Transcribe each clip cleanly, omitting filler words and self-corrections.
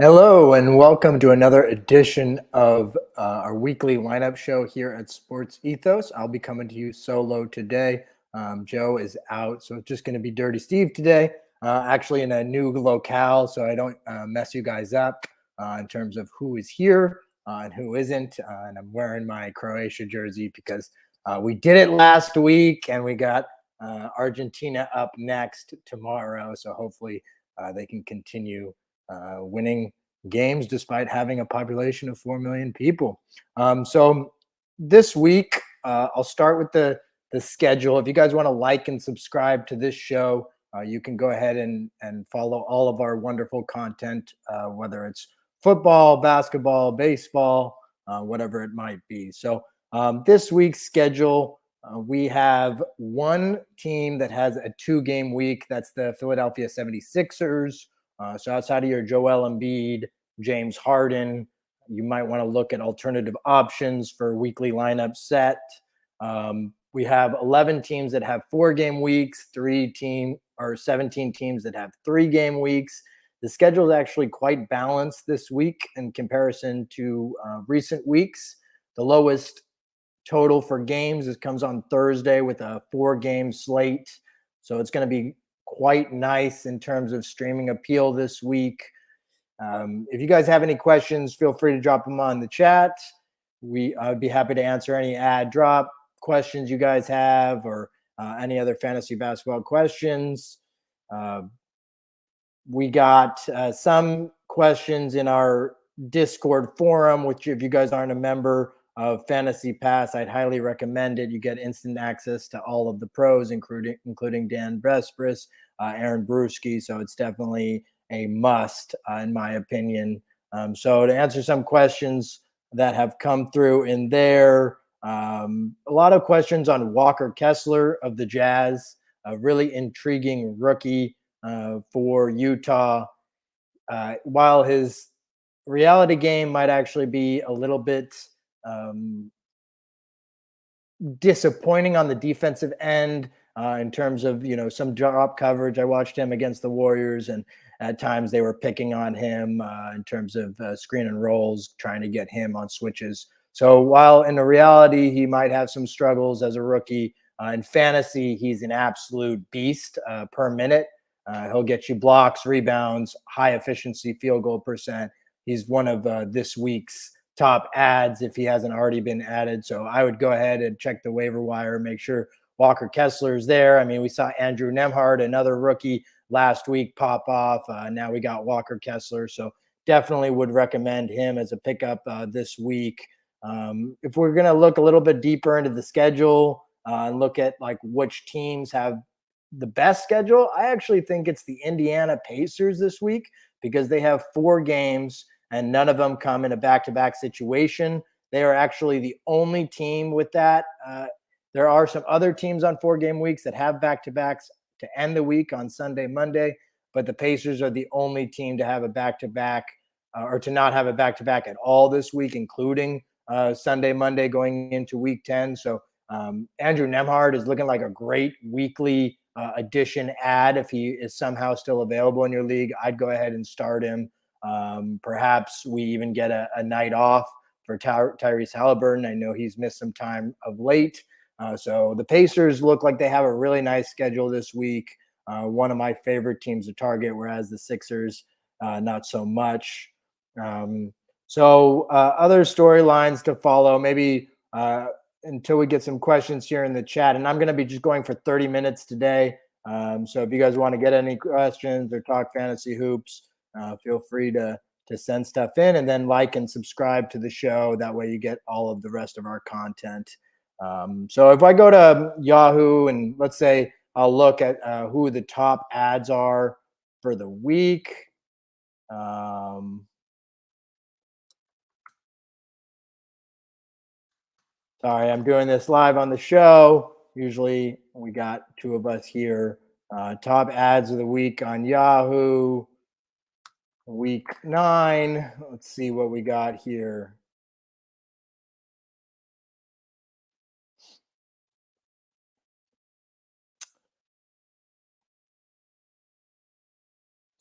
Hello, and welcome to another edition of our weekly lineup show here at SportsEthos. I'll be coming to you solo today. Joe is out, so it's just going to be Dirty Steve today, actually in a new locale, so I don't mess you guys up in terms of who is here and who isn't. And I'm wearing my Croatia jersey because we did it last week, and we got Argentina up next tomorrow, so hopefully they can continue winning games despite having a population of 4 million people. So this week, I'll start with the schedule. If you guys want to like and subscribe to this show, you can go ahead and follow all of our wonderful content, whether it's football, basketball, baseball, whatever it might be. So this week's schedule, we have one team that has a 2-game week. That's the Philadelphia 76ers. So outside of your Joel Embiid, James Harden, you might want to look at alternative options for weekly lineup set. We have 11 teams that have 4-game weeks, 17 teams that have 3-game weeks. The schedule is actually quite balanced this week in comparison to recent weeks. The lowest total for games comes on Thursday with a 4-game slate. So it's going to be quite nice in terms of streaming appeal this week. If you guys have any questions, feel free to drop them on the chat. I'd be happy to answer any ad drop questions you guys have or any other fantasy basketball questions. We got some questions in our Discord forum, which if you guys aren't a member of Fantasy Pass, I'd highly recommend it. You get instant access to all of the pros, including Dan Brespris, Aaron Brewski. So it's definitely a must, in my opinion. So to answer some questions that have come through in there, a lot of questions on Walker Kessler of the Jazz, a really intriguing rookie for Utah. While his reality game might actually be a little bit disappointing on the defensive end in terms of some drop coverage. I watched him against the Warriors, and at times they were picking on him in terms of screen and rolls, trying to get him on switches. So while in the reality he might have some struggles as a rookie, in fantasy he's an absolute beast per minute. He'll get you blocks, rebounds, high efficiency field goal percent. He's one of this week's top ads if he hasn't already been added. So I would go ahead and check the waiver wire, make sure Walker Kessler is there. I mean, we saw Andrew Nembhard, another rookie, last week pop off. Now we got Walker Kessler. So definitely would recommend him as a pickup this week. If we're going to look a little bit deeper into the schedule and look at like which teams have the best schedule, I actually think it's the Indiana Pacers this week because they have 4 games and none of them come in a back-to-back situation. They are actually the only team with that. There are some other teams on 4-game weeks that have back-to-backs to end the week on Sunday, Monday, but the Pacers are the only team to have a back-to-back or to not have a back-to-back at all this week, including Sunday, Monday going into week 10. So Andrew Nembhard is looking like a great weekly addition ad. If he is somehow still available in your league, I'd go ahead and start him. Perhaps we even get a night off for Tyrese Halliburton. I know he's missed some time of late. So the Pacers look like they have a really nice schedule this week. One of my favorite teams to target, whereas the Sixers, not so much. So other storylines to follow, maybe until we get some questions here in the chat. And I'm going to be just going for 30 minutes today. So if you guys want to get any questions or talk fantasy hoops, feel free to send stuff in and then like and subscribe to the show. That way you get all of the rest of our content. So if I go to Yahoo and let's say I'll look at who the top ads are for the week. Sorry, I'm doing this live on the show. Usually we got 2 of us here. Top ads of the week on Yahoo. Week 9. Let's see what we got here.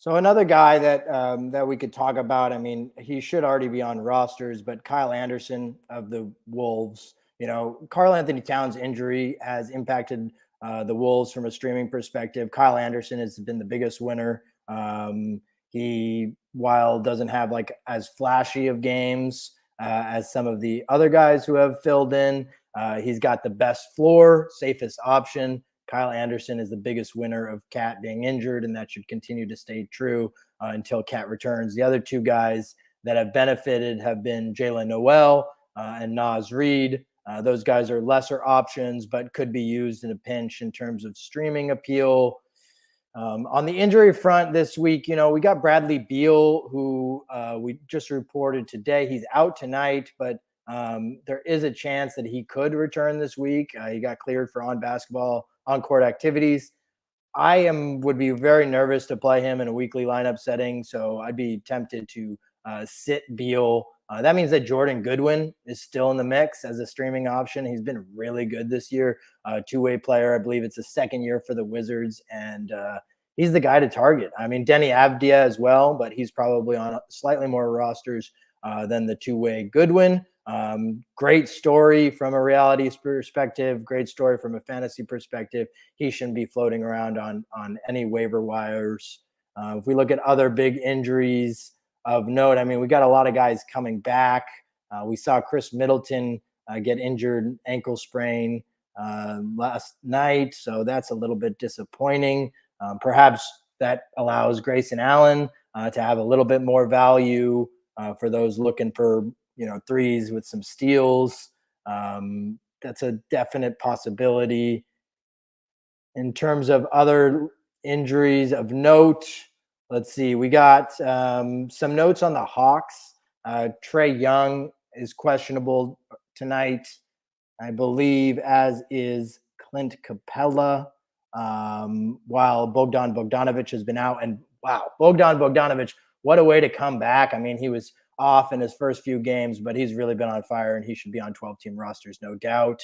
So another guy that we could talk about. I mean, he should already be on rosters, but Kyle Anderson of the Wolves. Karl Anthony Towns' injury has impacted the Wolves from a streaming perspective. Kyle Anderson has been the biggest winner. He, while doesn't have like as flashy of games as some of the other guys who have filled in, he's got the best floor, safest option. Kyle Anderson is the biggest winner of Cat being injured, and that should continue to stay true until Cat returns. The other two guys that have benefited have been Jalen Noel and Naz Reid. Those guys are lesser options, but could be used in a pinch in terms of streaming appeal. On the injury front this week, we got Bradley Beal, who we just reported today. He's out tonight, but there is a chance that he could return this week. He got cleared for on-court activities. Would be very nervous to play him in a weekly lineup setting, so I'd be tempted to sit Beal. That means that Jordan Goodwin is still in the mix as a streaming option. He's been really good this year, two-way player. I believe it's the second year for the Wizards, and he's the guy to target. I mean, Denny Avdia as well, but he's probably on slightly more rosters than the two-way Goodwin. Great story from a reality perspective. Great story from a fantasy perspective. He shouldn't be floating around on any waiver wires. If we look at other big injuries of note, I mean, we got a lot of guys coming back. We saw Chris Middleton get injured, ankle sprain last night, so that's a little bit disappointing. Perhaps that allows Grayson Allen to have a little bit more value for those looking for threes with some steals. That's a definite possibility. In terms of other injuries of note, let's see. We got some notes on the Hawks. Trae Young is questionable tonight, I believe, as is Clint Capella, while Bogdan Bogdanovic has been out. And wow, Bogdan Bogdanovic, what a way to come back. I mean, he was off in his first few games, but he's really been on fire, and he should be on 12-team rosters, no doubt.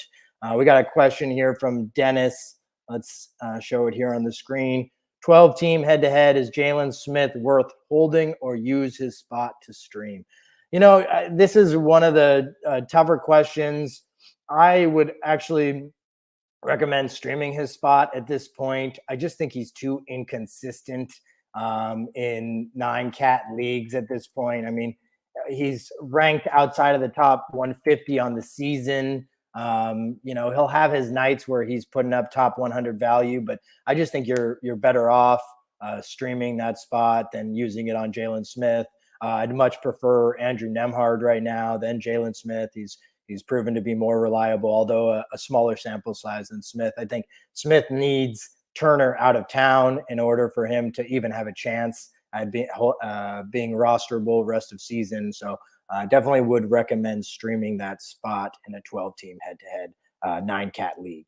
We got a question here from Dennis. Let's show it here on the screen. 12-team head-to-head, is Jalen Smith worth holding or use his spot to stream? This is one of the tougher questions. I would actually recommend streaming his spot at this point. I just think he's too inconsistent in 9-cat leagues at this point. I mean, he's ranked outside of the top 150 on the season. He'll have his nights where he's putting up top 100 value, but I just think you're better off streaming that spot than using it on Jalen Smith. I'd much prefer Andrew Nembhard right now than Jalen Smith. He's proven to be more reliable, although a smaller sample size than Smith. I think Smith needs Turner out of town in order for him to even have a chance at being rosterable rest of season. So definitely would recommend streaming that spot in a 12-team head-to-head 9-cat league.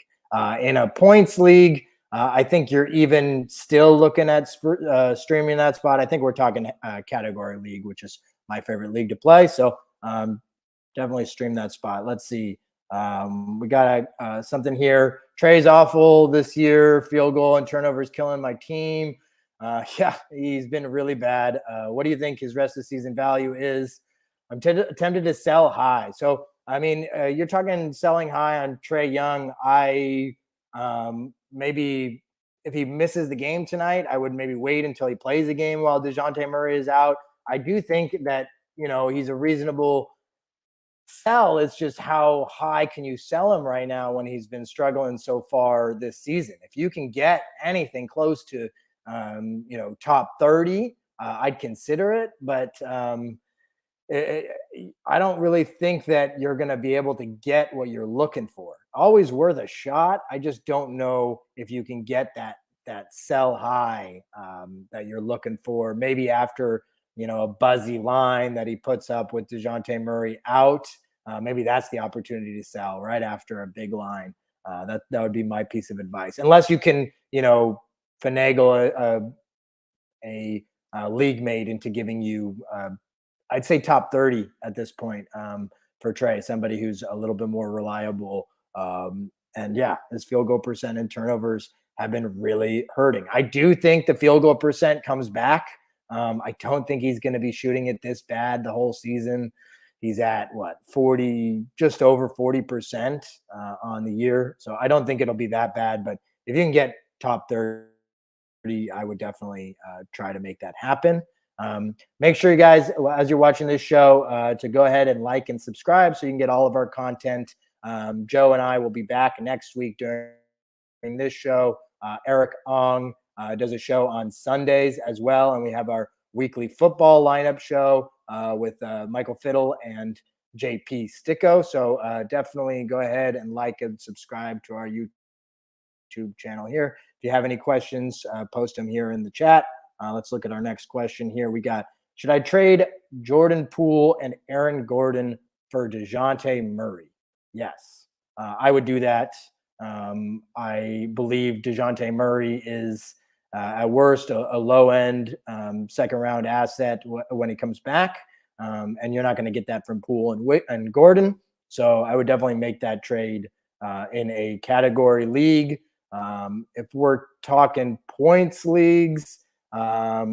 In a points league, I think you're even still looking at streaming that spot. I think we're talking category league, which is my favorite league to play. So definitely stream that spot. Let's see. We got something here. Trey's awful this year. Field goal and turnovers killing my team. Yeah, he's been really bad. What do you think his rest of the season value is? I'm tempted to sell high. So, I mean, you're talking selling high on Trae Young. I maybe if he misses the game tonight, I would maybe wait until he plays the game while DeJounte Murray is out. I do think that, he's a reasonable sell. It's just how high can you sell him right now when he's been struggling so far this season? If you can get anything close to, top 30, I'd consider it. But I don't really think that you're going to be able to get what you're looking for. Always worth a shot. I just don't know if you can get that sell high that you're looking for. Maybe after a buzzy line that he puts up with DeJounte Murray out. Maybe that's the opportunity to sell right after a big line. That would be my piece of advice. Unless you can, finagle a league mate into giving you, I'd say top 30 at this point for Trey, somebody who's a little bit more reliable. And yeah, his field goal percent and turnovers have been really hurting. I do think the field goal percent comes back I don't think he's going to be shooting it this bad the whole season. He's at 40, just over 40% on the year. So I don't think it'll be that bad. But if you can get top 30, I would definitely try to make that happen. Make sure you guys, as you're watching this show, to go ahead and like and subscribe so you can get all of our content. Joe and I will be back next week during this show. Eric Ong does a show on Sundays as well. And we have our weekly football lineup show with Michael Fiddle and JP Sticko. So definitely go ahead and like and subscribe to our YouTube channel here. If you have any questions, post them here in the chat. Let's look at our next question here. We got, should I trade Jordan Poole and Aaron Gordon for DeJounte Murray? Yes, I would do that. I believe DeJounte Murray is at worst a low-end second-round asset when he comes back, and you're not going to get that from Poole and Gordon. So I would definitely make that trade in a category league. If we're talking points leagues, I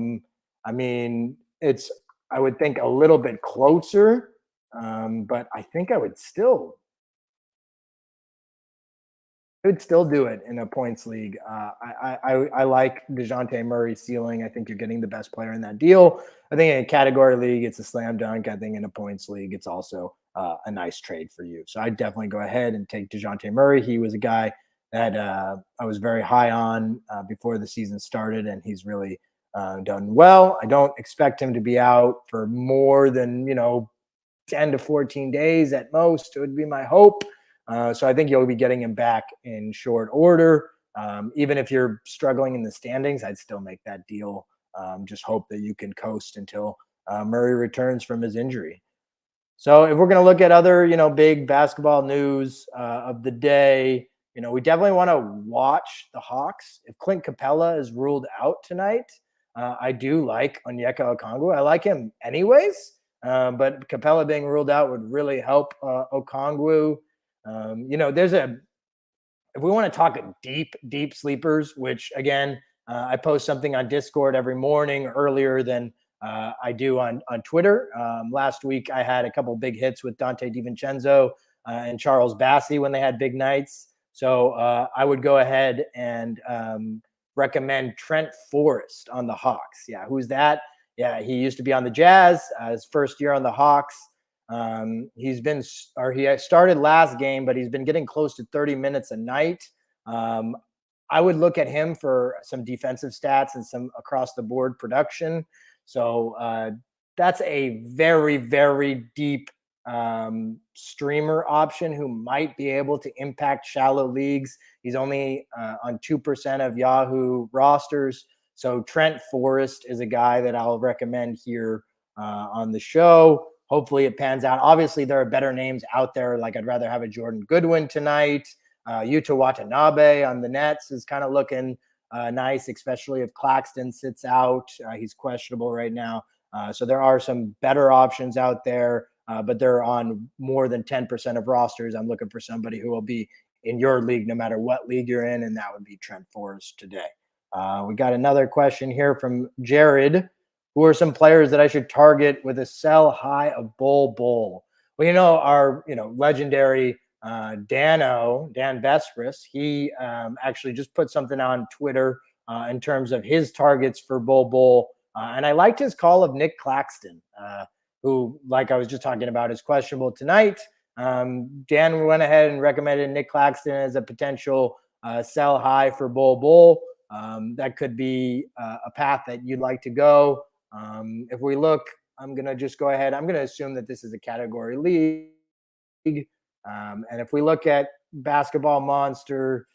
mean, it's, I would think, a little bit closer, but I think I would still do it in a points league. I like DeJounte Murray's ceiling. I think you're getting the best player in that deal. I think in a category league, it's a slam dunk. I think in a points league, it's also a nice trade for you. So I'd definitely go ahead and take DeJounte Murray. He was a guy that I was very high on before the season started, and he's really done well. I don't expect him to be out for more than 10 to 14 days at most. It would be my hope. So I think you'll be getting him back in short order. Even if you're struggling in the standings, I'd still make that deal. Just hope that you can coast until Murray returns from his injury. So if we're going to look at other, big basketball news of the day, we definitely want to watch the Hawks. If Clint Capella is ruled out tonight, I do like Onyeka Okongwu. I like him anyways, but Capella being ruled out would really help Okongwu. If we want to talk deep sleepers, which again, I post something on Discord every morning earlier than I do on Twitter. Last week, I had a couple big hits with Dante DiVincenzo and Charles Bassey when they had big nights. So I would go ahead and recommend Trent Forrest on the Hawks. Yeah, who's that? Yeah, he used to be on the Jazz. His first year on the Hawks. He started last game, but he's been getting close to 30 minutes a night. I would look at him for some defensive stats and some across the board production. So that's a very, very deep streamer option who might be able to impact shallow leagues. He's only on 2% of Yahoo rosters. So Trent Forrest is a guy that I'll recommend here on the show. Hopefully it pans out. Obviously, there are better names out there. Like I'd rather have a Jordan Goodwin tonight. Yuta Watanabe on the Nets is kind of looking nice, especially if Claxton sits out. He's questionable right now. So there are some better options out there, but they're on more than 10% of rosters. I'm looking for somebody who will be in your league no matter what league you're in, and that would be Trent Forrest today. We got another question here from Jared. Who are some players that I should target with a sell high of Bull? Well, our legendary Dan Vespris, he actually just put something on Twitter in terms of his targets for Bull. And I liked his call of Nick Claxton, who, like I was just talking about, is questionable tonight. Dan went ahead and recommended Nick Claxton as a potential sell high for Bull. That could be a path that you'd like to go. If we look, I'm going to just go ahead. I'm going to assume that this is a category league. And if we look at Basketball Monster,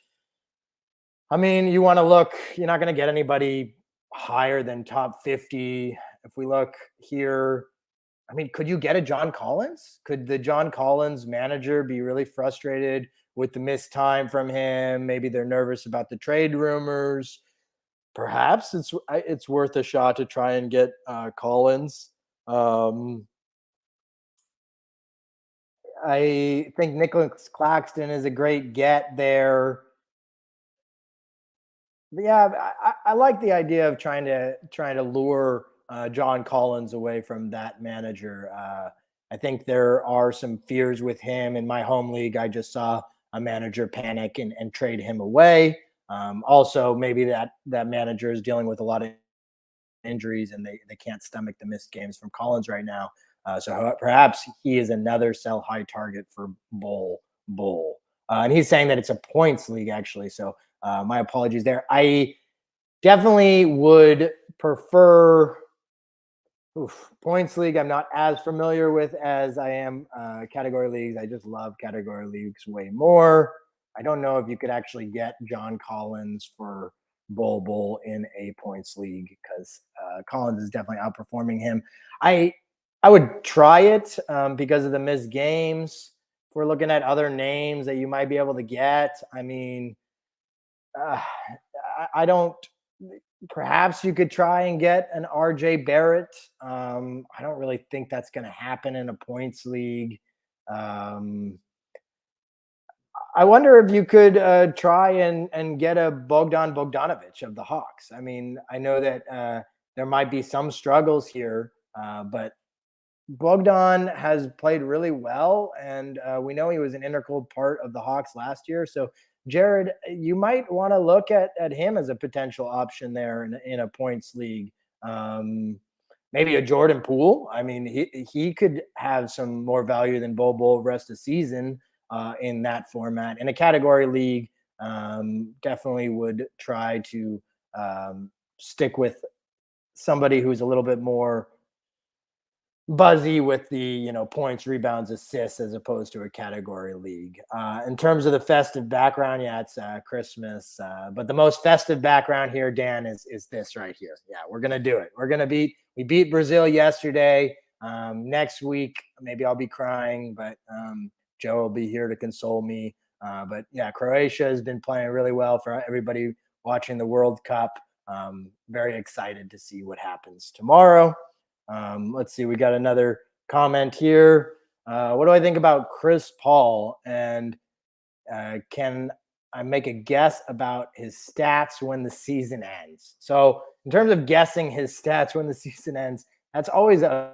I mean, you want to look, you're not going to get anybody higher than top 50. If we look here, I mean, could you get a John Collins? Could the John Collins manager be really frustrated with the missed time from him? Maybe they're nervous about the trade rumors. Perhaps it's worth a shot to try and get Collins. I think Nicholas Claxton is a great get there. Yeah, I like the idea of trying to lure John Collins away from that manager. I think there are some fears with him. In my home league, I just saw a manager panic and trade him away. Also, maybe that manager is dealing with a lot of injuries and they can't stomach the missed games from Collins right now. So perhaps he is another sell high target for Bull. And he's saying that it's a points league actually. So my apologies there. I definitely would prefer points league. I'm not as familiar with as I am category leagues. I just love category leagues way more. I don't know if you could actually get John Collins for Bull in a points league because Collins is definitely outperforming him. I I would try it because of the missed games. If we're looking at other names that you might be able to get, I mean, uh, I don't. Perhaps you could try and get an RJ Barrett. I don't really think that's going to happen in a points league. Um, I wonder if you could try and get a Bogdan Bogdanovic of the Hawks. I mean, I know that there might be some struggles here, but Bogdan has played really well, and we know he was an integral part of the Hawks last year. So, Jared, you might want to look at him as a potential option there in a points league. Um, Maybe a Jordan Poole. I mean, he could have some more value than Bobo rest of the season in that format. In a category league, definitely would try to stick with somebody who's a little bit more buzzy with the points, rebounds, assists as opposed to a category league. In terms of the festive background, yeah, it's Christmas, but the most festive background here, Dan, is this right here. Yeah, we're gonna do it. We beat Brazil yesterday. Next week, maybe I'll be crying, but Joe will be here to console me. But yeah, Croatia has been playing really well for everybody watching the World Cup. Very excited to see what happens tomorrow. Let's see, we got another comment here. What do I think about Chris Paul? And can I make a guess about his stats when the season ends? So, in terms of guessing his stats when the season ends, that's always a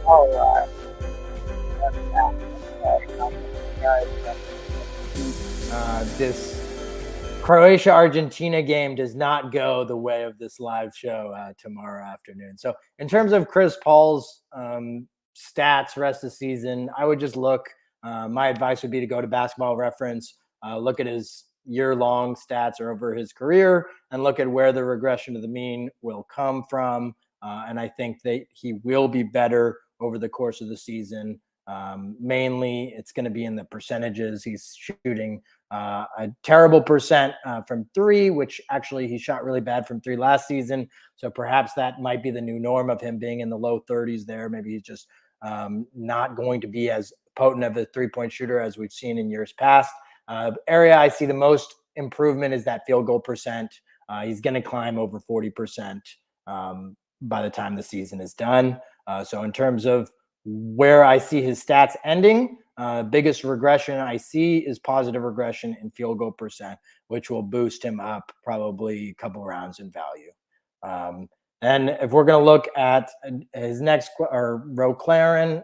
Oh, this Croatia-Argentina game does not go the way of this live show tomorrow afternoon. So in terms of Chris Paul's stats rest of the season, I would just look. My advice would be to go to Basketball Reference, look at his year-long stats or over his career, and look at where the regression to the mean will come from. And I think that he will be better over the course of the season. Mainly, it's going to be in the percentages. He's shooting a terrible percent from three, which actually he shot really bad from three last season. So perhaps that might be the new norm of him being in the low 30s there. Maybe he's just not going to be as potent of a three-point shooter as we've seen in years past. Area I see the most improvement is that field goal percent. He's going to climb over 40% by the time the season is done. So in terms of where I see his stats ending, biggest regression I see is positive regression in field goal percent, which will boost him up probably a couple rounds in value. And if we're going to look at his next, or Roclaren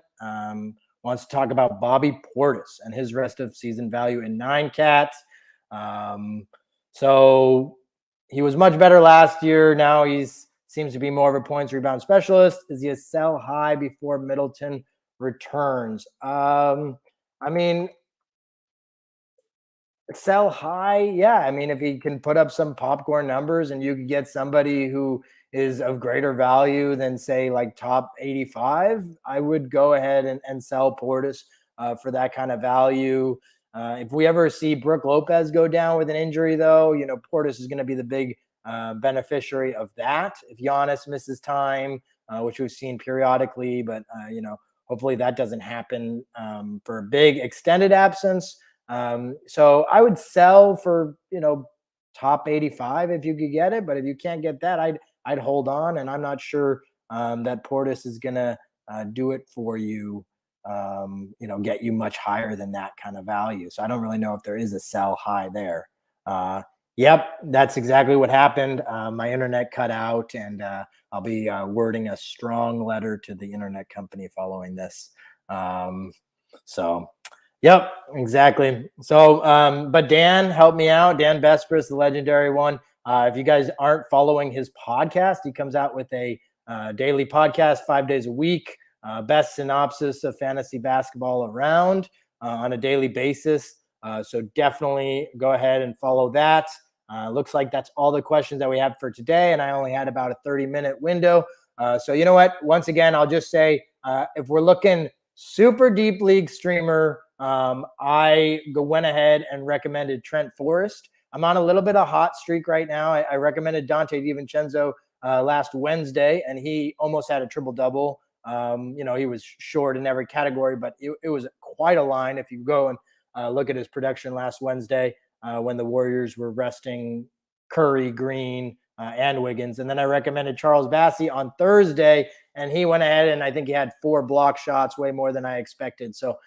wants to talk about Bobby Portis and his rest of season value in 9-cat. So he was much better last year. Now he's seems to be more of a points rebound specialist. Is he a sell high before Middleton returns? I mean, sell high, yeah. I mean, if he can put up some popcorn numbers and you could get somebody who is of greater value than, say, like top 85, I would go ahead and sell Portis for that kind of value. If we ever see Brook Lopez go down with an injury, though, Portis is going to be the big beneficiary of that. If Giannis misses time, which we've seen periodically, but, hopefully that doesn't happen for a big extended absence. So I would sell for, top 85 if you could get it. But if you can't get that, I'd hold on. And I'm not sure that Portis is going to do it for you, get you much higher than that kind of value. So I don't really know if there is a sell high there. Yep, that's exactly what happened. My internet cut out, and I'll be wording a strong letter to the internet company following this. Yep, exactly. So, but Dan helped me out. Dan Vespris, the legendary one. If you guys aren't following his podcast, he comes out with a daily podcast 5 days a week. Best synopsis of fantasy basketball around on a daily basis. So definitely go ahead and follow that. Looks like that's all the questions that we have for today, and I only had about a 30-minute window. So you know what? Once again, I'll just say, if we're looking super deep league streamer, I went ahead and recommended Trent Forrest. I'm on a little bit of hot streak right now. I recommended Dante DiVincenzo last Wednesday, and he almost had a triple-double. He was short in every category, but it was quite a line. If you go and look at his production last Wednesday when the Warriors were resting Curry, Green, and Wiggins. And then I recommended Charles Bassey on Thursday, and he went ahead and I think he had 4 block shots, way more than I expected. So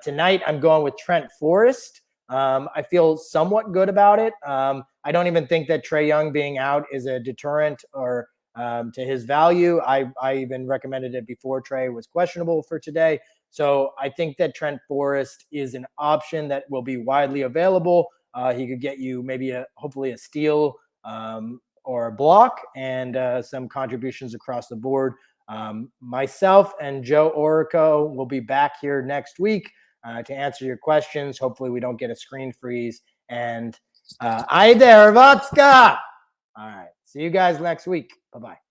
tonight I'm going with Trent Forrest. I feel somewhat good about it. I don't even think that Trae Young being out is a deterrent or to his value. I even recommended it before Trae was questionable for today. So I think that Trent Forrest is an option that will be widely available. He could get you maybe hopefully a steal or a block and some contributions across the board. Myself and Joe Orrico will be back here next week to answer your questions. Hopefully we don't get a screen freeze. And hi there, Vatska. All right. See you guys next week. Bye-bye.